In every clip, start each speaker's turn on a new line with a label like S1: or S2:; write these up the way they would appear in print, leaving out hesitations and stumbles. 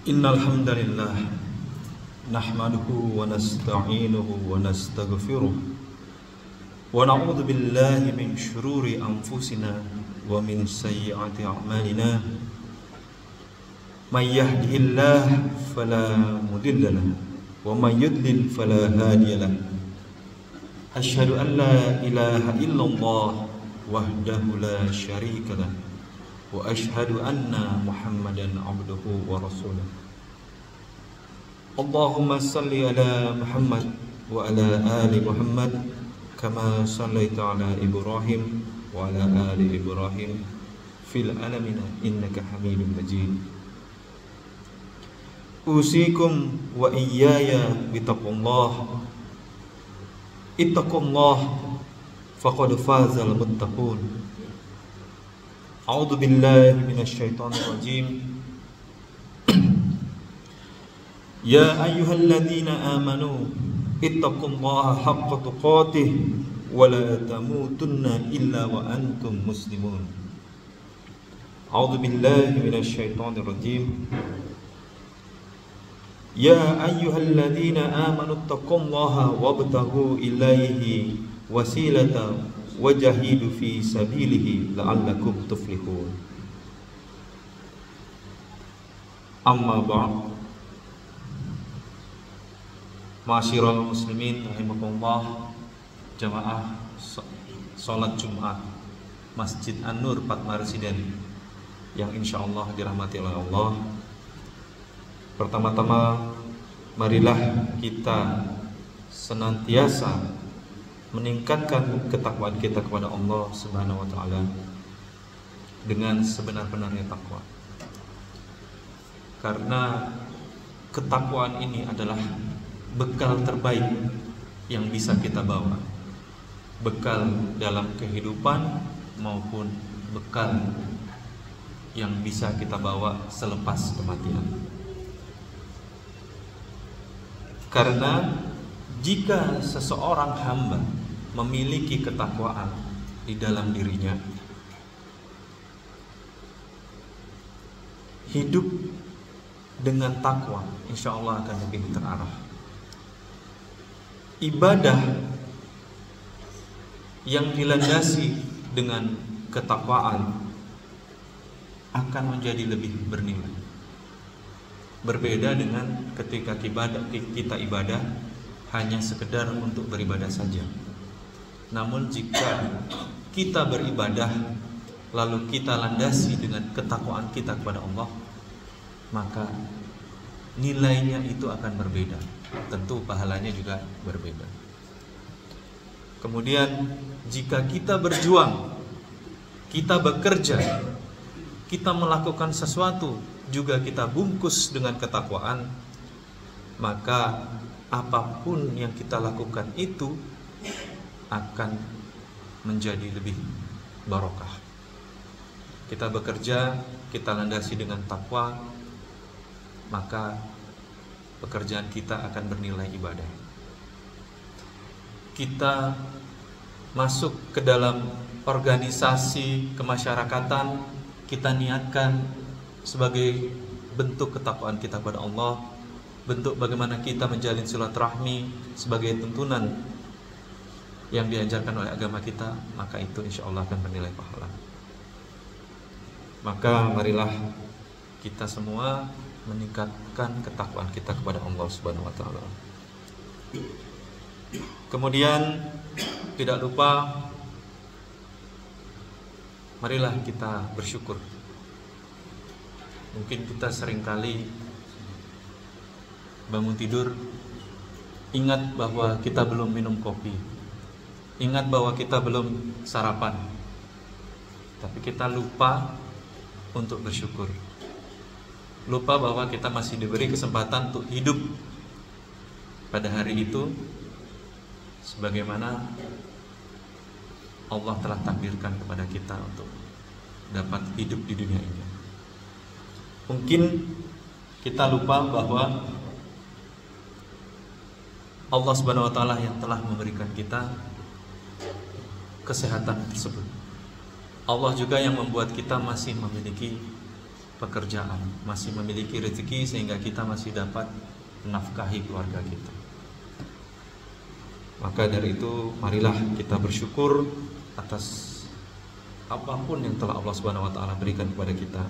S1: Innal hamdalillah nahmaduhu wa nasta'inuhu wa nastaghfiruh wa na'udzu billahi min shururi anfusina wa min sayyiati a'malina. May yahdihillahu fala mudilla lahu wa may yudlil fala hadiya lahu. Asyhadu an la ilaha illallah wahdahu la syarika lahu wa ashhadu anna Muhammadan abduhu wa rasuluh. Allahumma salli ala Muhammad wa ala ali Muhammad kama sallaita ala Ibrahim wa ala ali Ibrahim fil alamin innaka Hamidum Majid. Usikum wa iyaya bittaqullah. Ittaqullah faqad fazal muttaqun. A'udzu billahi minasyaitonir rajim. Ya ayyuhalladzina amanu ittaqullaha haqqa tuqatih wa la tamutunna illa wa antum muslimun. A'udzu billahi minasyaitonir rajim. Ya ayyuhalladzina amanu ittaqullaha wabtaghu ilaihi wasilatan wajahidu fi sabilihi la'allakum tuflihun. Amma ba'd. Ma'asyiral muslimin rahimakumullah, jamaah salat Jumat Masjid An-Nur Padma Residen yang insyaallah dirahmati oleh Allah. Pertama-tama marilah kita senantiasa meningkatkan ketakwaan kita kepada Allah Subhanahu wa taala dengan sebenar-benarnya takwa. Karena ketakwaan ini adalah bekal terbaik yang bisa kita bawa, bekal dalam kehidupan maupun bekal yang bisa kita bawa selepas kematian. Karena jika seseorang hamba memiliki ketakwaan di dalam dirinya, hidup dengan takwa insya Allah akan lebih terarah. Ibadah yang dilandasi dengan ketakwaan akan menjadi lebih bernilai. Berbeda dengan ketika kita ibadah hanya sekedar untuk beribadah saja. Namun jika kita beribadah lalu kita landasi dengan ketakwaan kita kepada Allah, maka nilainya itu akan berbeda. Tentu pahalanya juga berbeda. Kemudian jika kita berjuang, kita bekerja, kita melakukan sesuatu juga kita bungkus dengan ketakwaan, maka apapun yang kita lakukan itu akan menjadi lebih barokah. Kita bekerja, kita landasi dengan takwa, maka pekerjaan kita akan bernilai ibadah. Kita masuk ke dalam organisasi kemasyarakatan, kita niatkan sebagai bentuk ketakwaan kita kepada Allah, bentuk bagaimana kita menjalin silaturahmi sebagai tuntunan yang diajarkan oleh agama kita, maka itu insya Allah akan bernilai pahala. Maka marilah kita semua meningkatkan ketakwaan kita kepada Allah Subhanahu wa taala. Kemudian tidak lupa marilah kita bersyukur. Mungkin kita seringkali bangun tidur ingat bahwa kita belum minum kopi, ingat bahwa kita belum sarapan, tapi kita lupa untuk bersyukur. Lupa bahwa kita masih diberi kesempatan untuk hidup pada hari itu sebagaimana Allah telah takdirkan kepada kita untuk dapat hidup di dunia ini. Mungkin kita lupa bahwa Allah Subhanahu wa taala yang telah memberikan kita kesehatan tersebut. Allah juga yang membuat kita masih memiliki pekerjaan, masih memiliki rezeki sehingga kita masih dapat menafkahi keluarga kita. Maka dari itu marilah kita bersyukur atas apapun yang telah Allah Subhanahu wa taala berikan kepada kita.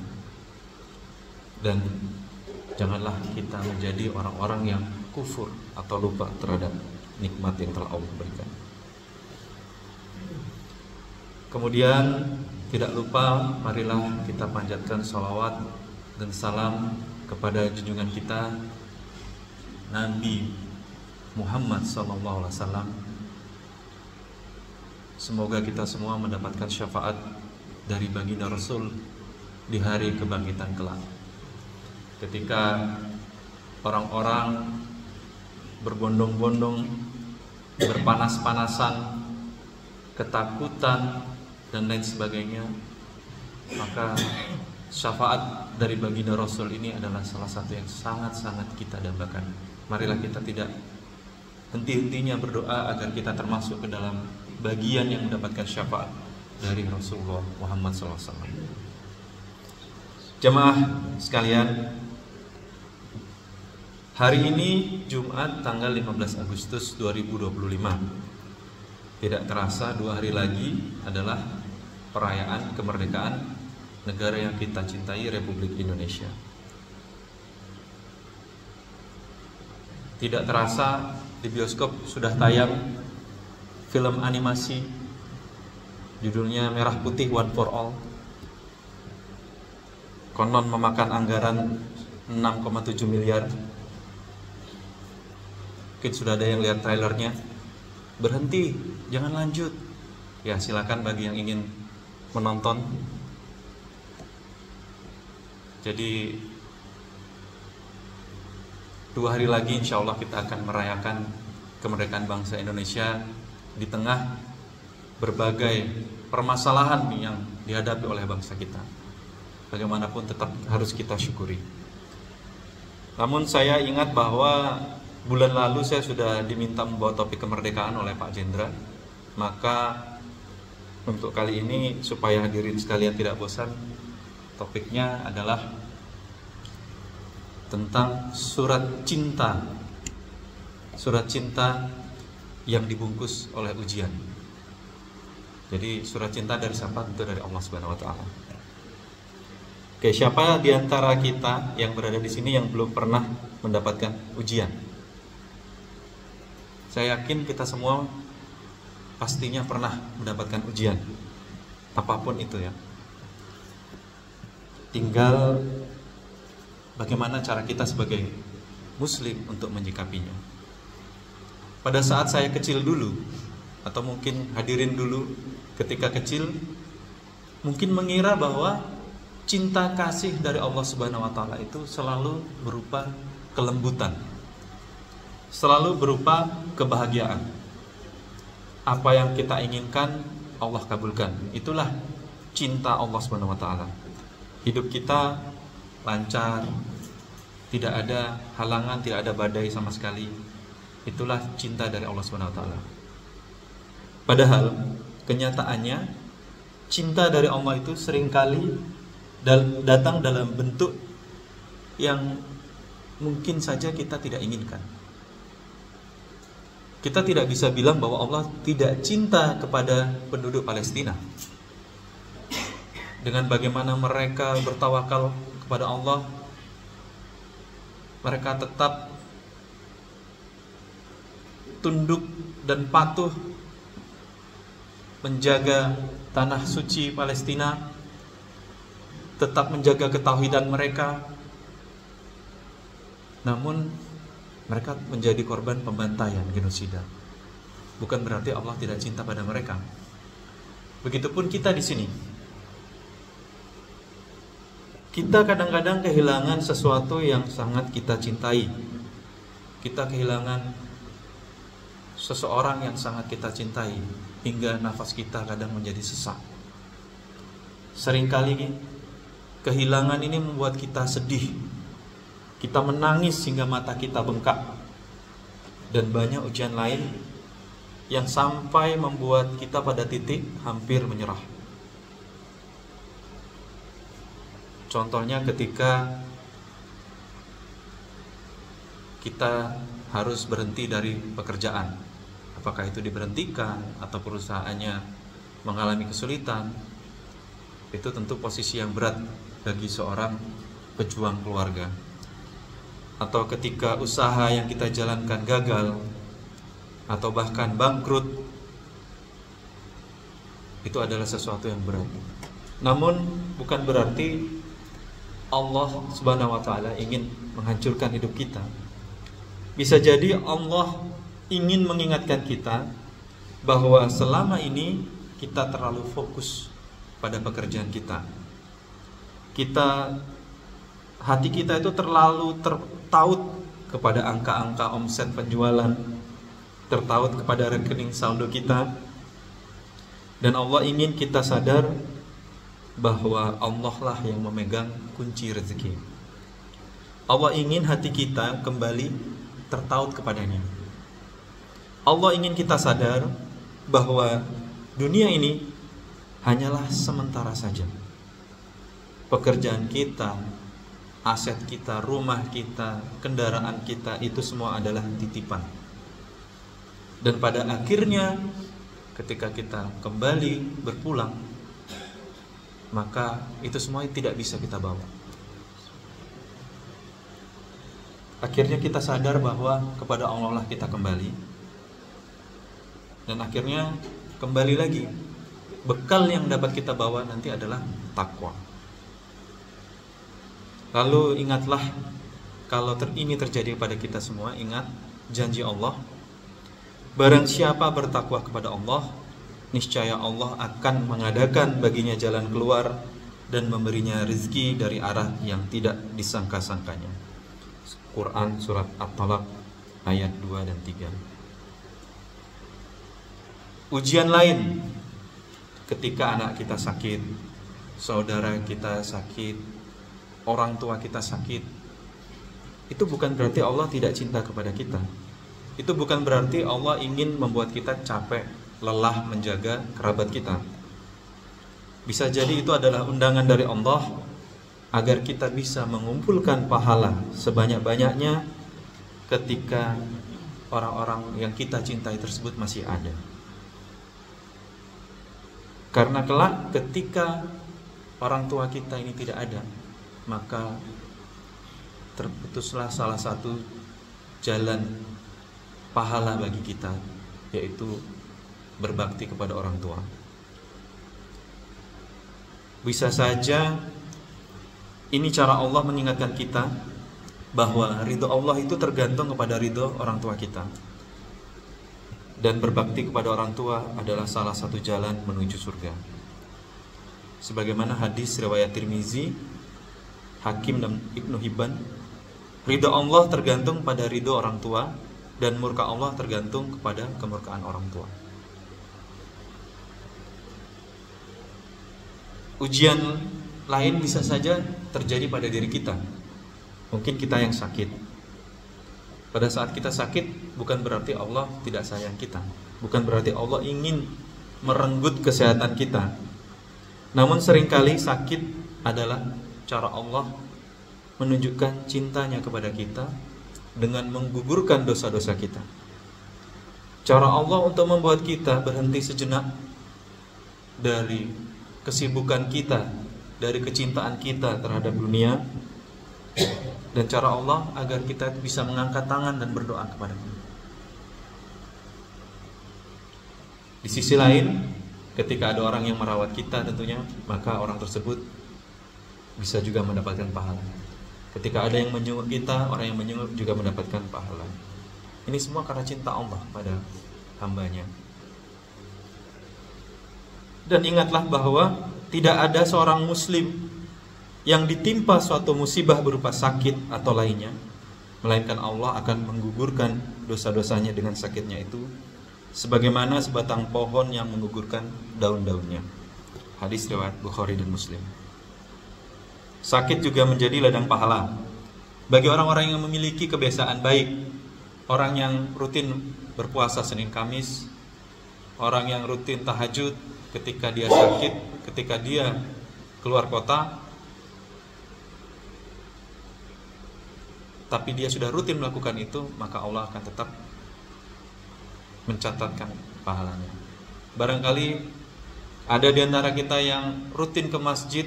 S1: Dan janganlah kita menjadi orang-orang yang kufur atau lupa terhadap nikmat yang telah Allah berikan. Kemudian tidak lupa marilah kita panjatkan salawat dan salam kepada junjungan kita Nabi Muhammad SAW. Semoga kita semua mendapatkan syafaat dari baginda Rasul di hari kebangkitan kelak, ketika orang-orang berbondong-bondong, berpanas-panasan, ketakutan dan lain sebagainya. Maka syafaat dari baginda Rasul ini adalah salah satu yang sangat-sangat kita dambakan. Marilah kita tidak henti-hentinya berdoa agar kita termasuk ke dalam bagian yang mendapatkan syafaat dari Rasulullah Muhammad SAW. Jemaah sekalian, hari ini Jumat tanggal 15 Agustus 2025. Tidak terasa 2 hari lagi adalah perayaan kemerdekaan negara yang kita cintai, Republik Indonesia. Tidak terasa di bioskop sudah tayang film animasi judulnya Merah Putih One for All. Konon memakan anggaran 6,7 miliar. Mungkin sudah ada yang lihat trailernya. Berhenti, jangan lanjut. Ya silakan bagi yang ingin menonton. Jadi 2 hari lagi insya Allah kita akan merayakan kemerdekaan bangsa Indonesia di tengah berbagai permasalahan yang dihadapi oleh bangsa kita. Bagaimanapun tetap harus kita syukuri. Namun saya ingat bahwa bulan lalu saya sudah diminta membawa topik kemerdekaan oleh Pak Jendra. Maka untuk kali ini supaya hadirin sekalian tidak bosan, topiknya adalah tentang surat cinta. Surat cinta yang dibungkus oleh ujian. Jadi surat cinta dari siapa? Tentu dari Allah Subhanahu wa taala. Oke, siapa di antara kita yang berada di sini yang belum pernah mendapatkan ujian? Saya yakin kita semua pastinya pernah mendapatkan ujian. Apapun itu ya. Tinggal bagaimana cara kita sebagai muslim untuk menyikapinya. Pada saat saya kecil dulu, atau mungkin hadirin dulu ketika kecil, mungkin mengira bahwa cinta kasih dari Allah Subhanahu wa taala itu selalu berupa kelembutan, selalu berupa kebahagiaan. Apa yang kita inginkan Allah kabulkan. Itulah cinta Allah Subhanahu wa taala. Hidup kita lancar, tidak ada halangan, tidak ada badai sama sekali. Itulah cinta dari Allah Subhanahu wa taala. Padahal kenyataannya cinta dari Allah itu seringkali datang dalam bentuk yang mungkin saja kita tidak inginkan. Kita tidak bisa bilang bahwa Allah tidak cinta kepada penduduk Palestina. Dengan bagaimana mereka bertawakal kepada Allah, mereka tetap tunduk dan patuh menjaga tanah suci Palestina, tetap menjaga ketauhidan mereka. Namun mereka menjadi korban pembantaian, genosida. Bukan berarti Allah tidak cinta pada mereka. Begitupun kita di sini. Kita kadang-kadang kehilangan sesuatu yang sangat kita cintai. Kita kehilangan seseorang yang sangat kita cintai, hingga nafas kita kadang menjadi sesak. Seringkali kehilangan ini membuat kita sedih. Kita menangis hingga mata kita bengkak. Dan banyak ujian lain yang sampai membuat kita pada titik hampir menyerah. Contohnya ketika kita harus berhenti dari pekerjaan, apakah itu diberhentikan atau perusahaannya mengalami kesulitan, itu tentu posisi yang berat bagi seorang pejuang keluarga. Atau ketika usaha yang kita jalankan gagal atau bahkan bangkrut, itu adalah sesuatu yang berat. Namun bukan berarti Allah Subhanahu wa taala ingin menghancurkan hidup kita. Bisa jadi Allah ingin mengingatkan kita bahwa selama ini kita terlalu fokus pada pekerjaan kita. Hati kita itu terlalu tertaut kepada angka-angka omset penjualan, tertaut kepada rekening saldo kita. Dan Allah ingin kita sadar bahwa Allah lah yang memegang kunci rezeki. Allah ingin hati kita kembali tertaut kepadanya. Allah ingin kita sadar bahwa dunia ini hanyalah sementara saja. Pekerjaan kita, aset kita, rumah kita, kendaraan kita, itu semua adalah titipan. Dan pada akhirnya ketika kita kembali berpulang, maka itu semua tidak bisa kita bawa. Akhirnya kita sadar bahwa kepada Allah lah kita kembali. Dan akhirnya kembali lagi, bekal yang dapat kita bawa nanti adalah takwa. Lalu ingatlah, kalau ini terjadi pada kita semua, ingat janji Allah, barang siapa bertakwa kepada Allah, niscaya Allah akan mengadakan baginya jalan keluar dan memberinya rezeki dari arah yang tidak disangka-sangkanya. Quran surat At-Talaq ayat 2 dan 3. Ujian lain ketika anak kita sakit, saudara kita sakit, orang tua kita sakit, itu bukan berarti Allah tidak cinta kepada kita. Itu bukan berarti Allah ingin membuat kita capek, lelah menjaga kerabat kita. Bisa jadi itu adalah undangan dari Allah agar kita bisa mengumpulkan pahala sebanyak-banyaknya ketika orang-orang yang kita cintai tersebut masih ada. Karena kelak ketika orang tua kita ini tidak ada, maka terputuslah salah satu jalan pahala bagi kita, yaitu berbakti kepada orang tua. Bisa saja ini cara Allah mengingatkan kita bahwa ridho Allah itu tergantung kepada ridho orang tua kita. Dan berbakti kepada orang tua adalah salah satu jalan menuju surga. Sebagaimana hadis riwayat Tirmizi, Hakim dan Ibnu Hibban, ridho Allah tergantung pada ridho orang tua, dan murka Allah tergantung kepada kemurkaan orang tua. Ujian lain bisa saja terjadi pada diri kita. Mungkin kita yang sakit. Pada saat kita sakit, bukan berarti Allah tidak sayang kita, bukan berarti Allah ingin merenggut kesehatan kita. Namun seringkali sakit adalah cara Allah menunjukkan cintanya kepada kita dengan menggugurkan dosa-dosa kita. Cara Allah untuk membuat kita berhenti sejenak dari kesibukan kita, dari kecintaan kita terhadap dunia, dan cara Allah agar kita bisa mengangkat tangan dan berdoa kepada-Nya. Di sisi lain, ketika ada orang yang merawat kita tentunya, maka orang tersebut bisa juga mendapatkan pahala. Ketika ada yang menyuruh kita, orang yang menyuruh juga mendapatkan pahala. Ini semua karena cinta Allah pada hambanya. Dan ingatlah bahwa tidak ada seorang muslim yang ditimpa suatu musibah berupa sakit atau lainnya, melainkan Allah akan menggugurkan dosa-dosanya dengan sakitnya itu, sebagaimana sebatang pohon yang menggugurkan daun-daunnya. Hadis riwayat Bukhari dan Muslim. Sakit juga menjadi ladang pahala bagi orang-orang yang memiliki kebiasaan baik. Orang yang rutin berpuasa Senin Kamis, orang yang rutin tahajud ketika dia sakit, ketika dia keluar kota, tapi dia sudah rutin melakukan itu, maka Allah akan tetap mencatatkan pahalanya. Barangkali ada di antara kita yang rutin ke Masjid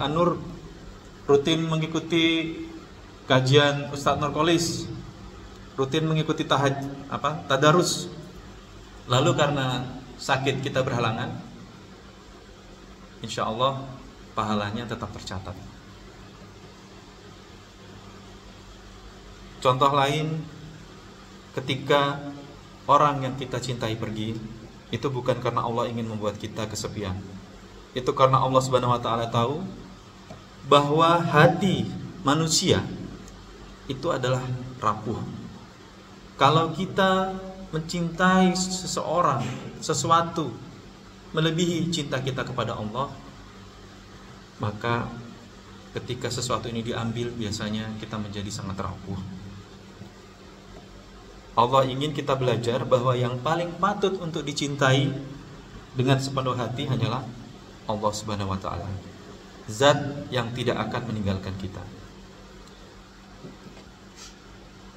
S1: An-Nur, rutin mengikuti kajian Ustadz Nurkolis, rutin mengikuti tadarus. Lalu karena sakit kita berhalangan, insya Allah pahalanya tetap tercatat. Contoh lain, ketika orang yang kita cintai pergi, itu bukan karena Allah ingin membuat kita kesepian. Itu karena Allah Subhanahu wa taala tahu bahwa hati manusia itu adalah rapuh. Kalau kita mencintai seseorang, sesuatu melebihi cinta kita kepada Allah, maka ketika sesuatu ini diambil, biasanya kita menjadi sangat rapuh. Allah ingin kita belajar bahwa yang paling patut untuk dicintai dengan sepenuh hati hanyalah Allah Subhanahu wa taala. Zat yang tidak akan meninggalkan kita.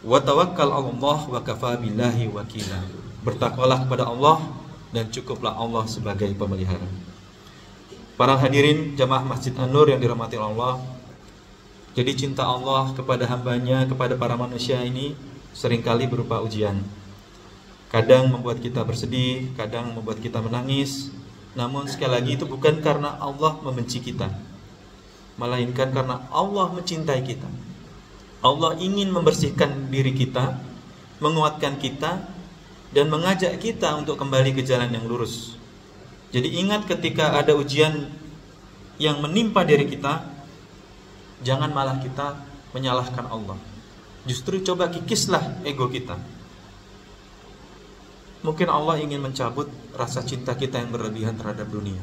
S1: Wa tawakkal 'alallah wa kafa billahi wakila. Bertakwalah kepada Allah dan cukuplah Allah sebagai pemelihara. Para hadirin jamaah Masjid An-Nur yang dirahmati Allah, jadi cinta Allah kepada hambanya, kepada para manusia ini seringkali berupa ujian. Kadang membuat kita bersedih, kadang membuat kita menangis. Namun sekali lagi itu bukan karena Allah membenci kita, melainkan karena Allah mencintai kita. Allah ingin membersihkan diri kita, menguatkan kita, dan mengajak kita untuk kembali ke jalan yang lurus. Jadi ingat, ketika ada ujian yang menimpa diri kita, jangan malah kita menyalahkan Allah. Justru coba kikislah ego kita. Mungkin Allah ingin mencabut rasa cinta kita yang berlebihan terhadap dunia.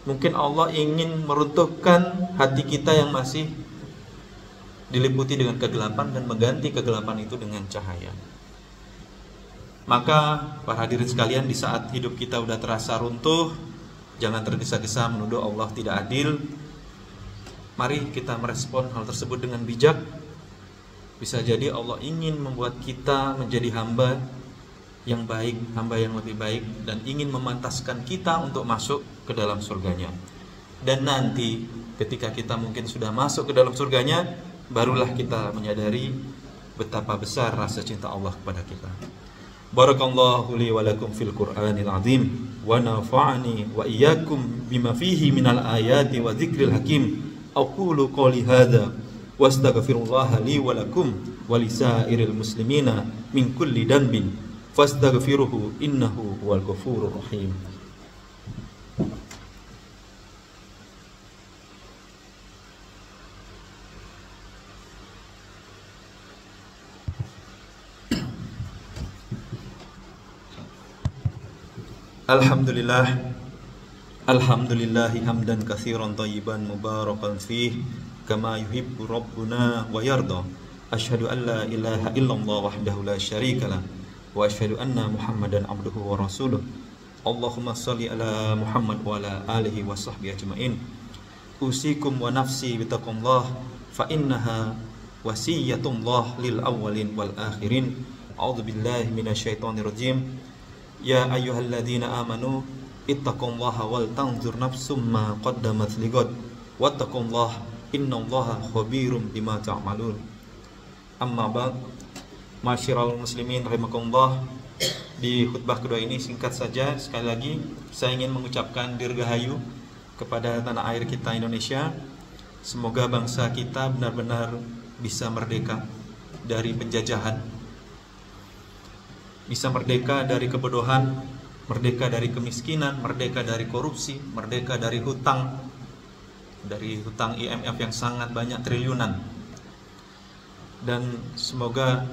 S1: Mungkin Allah ingin meruntuhkan hati kita yang masih diliputi dengan kegelapan dan mengganti kegelapan itu dengan cahaya. Maka para hadirin sekalian, di saat hidup kita udah terasa runtuh, jangan tergesa-gesa menuduh Allah tidak adil. Mari kita merespon hal tersebut dengan bijak. Bisa jadi Allah ingin membuat kita menjadi hamba yang baik, hamba yang lebih baik, dan ingin memantaskan kita untuk masuk ke dalam surganya. Dan nanti ketika kita mungkin sudah masuk ke dalam surganya, barulah kita menyadari betapa besar rasa cinta Allah kepada kita. Barakallahu li wa lakum fil Qur'anil azim, wa nafa'ani wa iyyakum bima fihi minal ayati wa dzikril hakim. Aqulu qouli hadza wastaghfirullaha li wa lakum wa lisairil muslimina min kulli dhanbin fastaghfiruhu innahu huwal ghafurur rahim. Alhamdulillahi hamdan katsiran thayyiban mubarakan fih kama yuhibbu rabbuna wa yarda. Asyhadu an la ilaha illallah wahdahu la syarikalah wa asyhadu anna Muhammadan abduhu wa rasuluh. Allahumma shalli ala Muhammad wa ala alihi wa sahbihi ajmain. Usikum wa nafsi bitaqullah fa innaha wasiyatullah lil awwalin wal akhirin. A'udzu billahi minasyaitonir rajim. Ya ayyuhalladzina amanu ittaqullaha wal tanzur nafsum ma qaddamat lighad wattaqullaha innallaha khabirum bima ta'malun. Amma ba'd, masyiral muslimin rahimakumullah. Di khutbah kedua ini singkat saja, sekali lagi saya ingin mengucapkan dirgahayu kepada tanah air kita Indonesia. Semoga bangsa kita benar-benar bisa merdeka dari penjajahan, bisa merdeka dari kebodohan, merdeka dari kemiskinan, merdeka dari korupsi, merdeka dari hutang IMF yang sangat banyak, triliunan. Dan semoga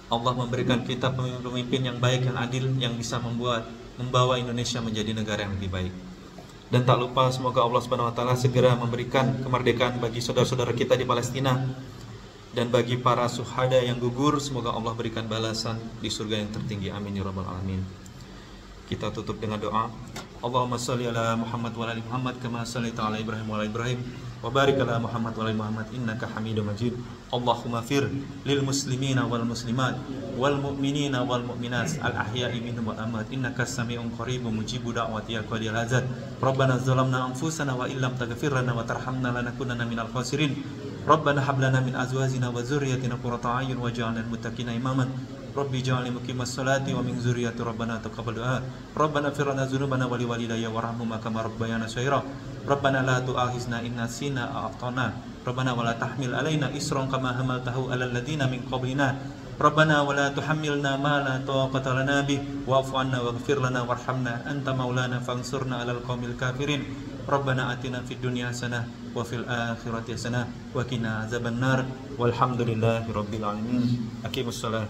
S1: Allah memberikan kita pemimpin yang baik, yang adil, yang bisa membawa Indonesia menjadi negara yang lebih baik. Dan tak lupa semoga Allah Subhanahu wa taala segera memberikan kemerdekaan bagi saudara-saudara kita di Palestina. Dan bagi para syuhada yang gugur, semoga Allah berikan balasan di surga yang tertinggi. Amin ya rabbal alamin. Kita tutup dengan doa. Allahumma shalli ala Muhammad wa ala ali Muhammad kama shallaita ala Ibrahim wa ala Ibrahim wa barik ala Muhammad wa ala Muhammad innaka Hamidum Majid. Allahumma fir lil muslimina wal muslimat wal mu'minina wal mu'minat al ahya'i minhum wal amwat innaka sami'un qaribun mujibu da'wati ya qadil hazat. Rabbana zalamna anfusana wa illam taghfir lana wa tarhamna lanakunanna minal khasirin. Rabbana hab lana min azwajina wa dzurriyyatina qurrata a'yun waj'alna lil muttaqina imaman. Rabbi ja'alni muqimas salati wa min dzurriyyati Rabbana taqabbal du'a. Rabbana ighfir lana dzunubana wa liwalidayya warhamhuma kama rabbayana shaghira. Rabbana la tu'akhizna in nasina aw akhtana. Rabbana wa la tahmil alaina isran kama hamaltahu 'alal ladzina min qablina. Rabbana wa la tuhammilna ma la taqata lana bih wa'fu 'anna waghfir lana warhamna anta maulana fansurna 'alal qaumil kafirin. Rabbana atina fid dunya hasanah wa fil akhirati hasanah wa qina azabannar. Walhamdulillahi rabbil alamin. Aqimussalah.